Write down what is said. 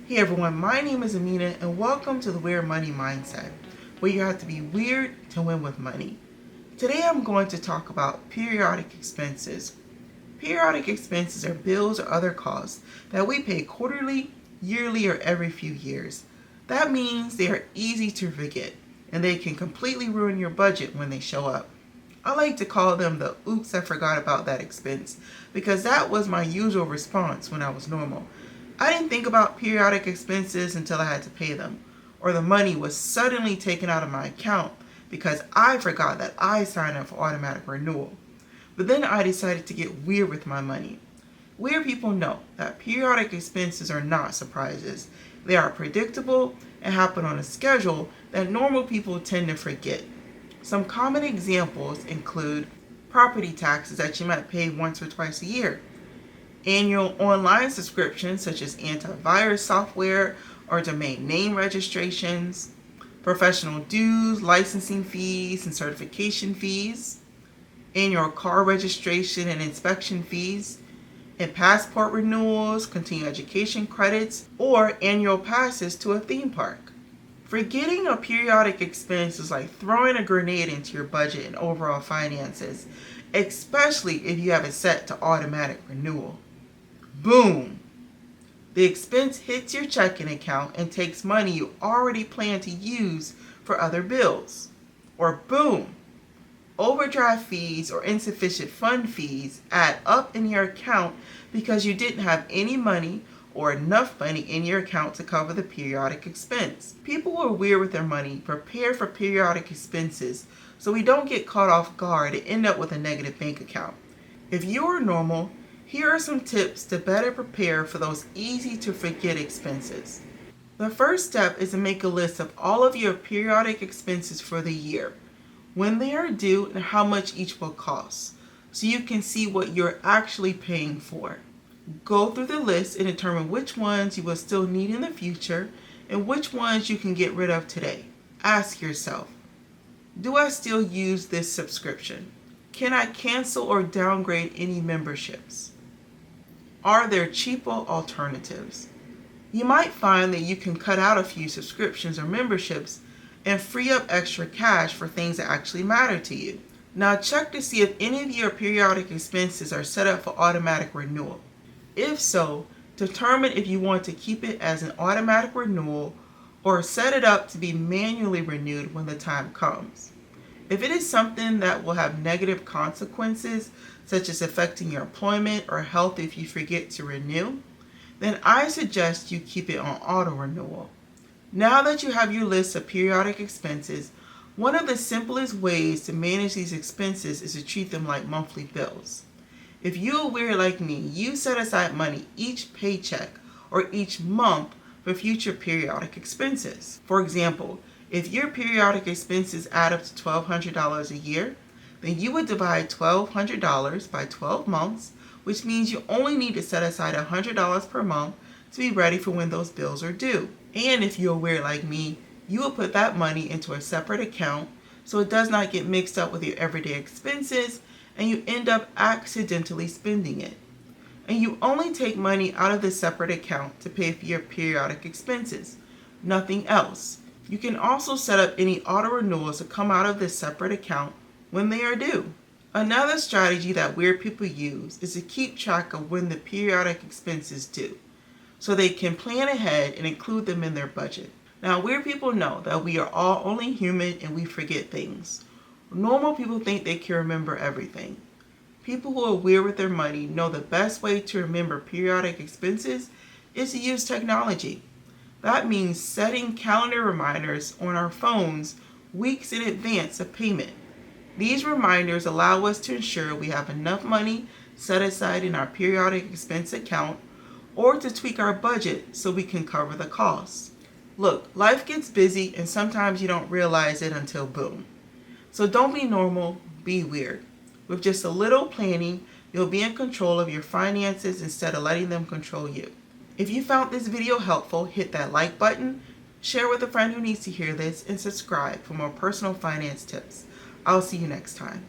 Hey everyone, my name is Amina and welcome to the Weird Money Mindset, where you have to be weird to win with money. Today I'm going to talk about periodic expenses. Periodic expenses are bills or other costs that we pay quarterly, yearly, or every few years. That means they are easy to forget and they can completely ruin your budget when they show up. I like to call them the oops, I forgot about that expense because that was my usual response when I was normal. I didn't think about periodic expenses until I had to pay them, or the money was suddenly taken out of my account because I forgot that I signed up for automatic renewal. But then I decided to get weird with my money. Weird people know that periodic expenses are not surprises. They are predictable and happen on a schedule that normal people tend to forget. Some common examples include property taxes that you might pay once or twice a year, annual online subscriptions such as antivirus software or domain name registrations, professional dues, licensing fees, and certification fees, annual car registration and inspection fees, and passport renewals, continuing education credits, or annual passes to a theme park. Forgetting a periodic expense is like throwing a grenade into your budget and overall finances, especially if you have it set to automatic renewal. Boom! The expense hits your checking account and takes money you already plan to use for other bills. Or boom! Overdraft fees or insufficient fund fees add up in your account because you didn't have any money or enough money in your account to cover the periodic expense. People who are weird with their money prepare for periodic expenses so we don't get caught off guard and end up with a negative bank account. If you are normal, here are some tips to better prepare for those easy to forget expenses. The first step is to make a list of all of your periodic expenses for the year, when they are due and how much each will cost, so you can see what you're actually paying for. Go through the list and determine which ones you will still need in the future and which ones you can get rid of today. Ask yourself, do I still use this subscription? Can I cancel or downgrade any memberships? Are there cheaper alternatives? You might find that you can cut out a few subscriptions or memberships and free up extra cash for things that actually matter to you. Now check to see if any of your periodic expenses are set up for automatic renewal. If so, determine if you want to keep it as an automatic renewal or set it up to be manually renewed when the time comes. If it is something that will have negative consequences, such as affecting your employment or health if you forget to renew, then I suggest you keep it on auto renewal. Now that you have your list of periodic expenses, one of the simplest ways to manage these expenses is to treat them like monthly bills. If you are weird like me, you set aside money each paycheck or each month for future periodic expenses. For example, if your periodic expenses add up to $1,200 a year, then you would divide $1,200 by 12 months, which means you only need to set aside $100 per month to be ready for when those bills are due. And if you're weird like me, you will put that money into a separate account so it does not get mixed up with your everyday expenses and you end up accidentally spending it. And you only take money out of the separate account to pay for your periodic expenses, nothing else. You can also set up any auto renewals to come out of this separate account when they are due. Another strategy that weird people use is to keep track of when the periodic expenses due, so they can plan ahead and include them in their budget. Now, weird people know that we are all only human and we forget things. Normal people think they can remember everything. People who are weird with their money know the best way to remember periodic expenses is to use technology. That means setting calendar reminders on our phones weeks in advance of payment. These reminders allow us to ensure we have enough money set aside in our periodic expense account or to tweak our budget so we can cover the costs. Look, life gets busy and sometimes you don't realize it until boom. So don't be normal, be weird. With just a little planning, you'll be in control of your finances instead of letting them control you. If you found this video helpful, hit that like button, share with a friend who needs to hear this, and subscribe for more personal finance tips. I'll see you next time.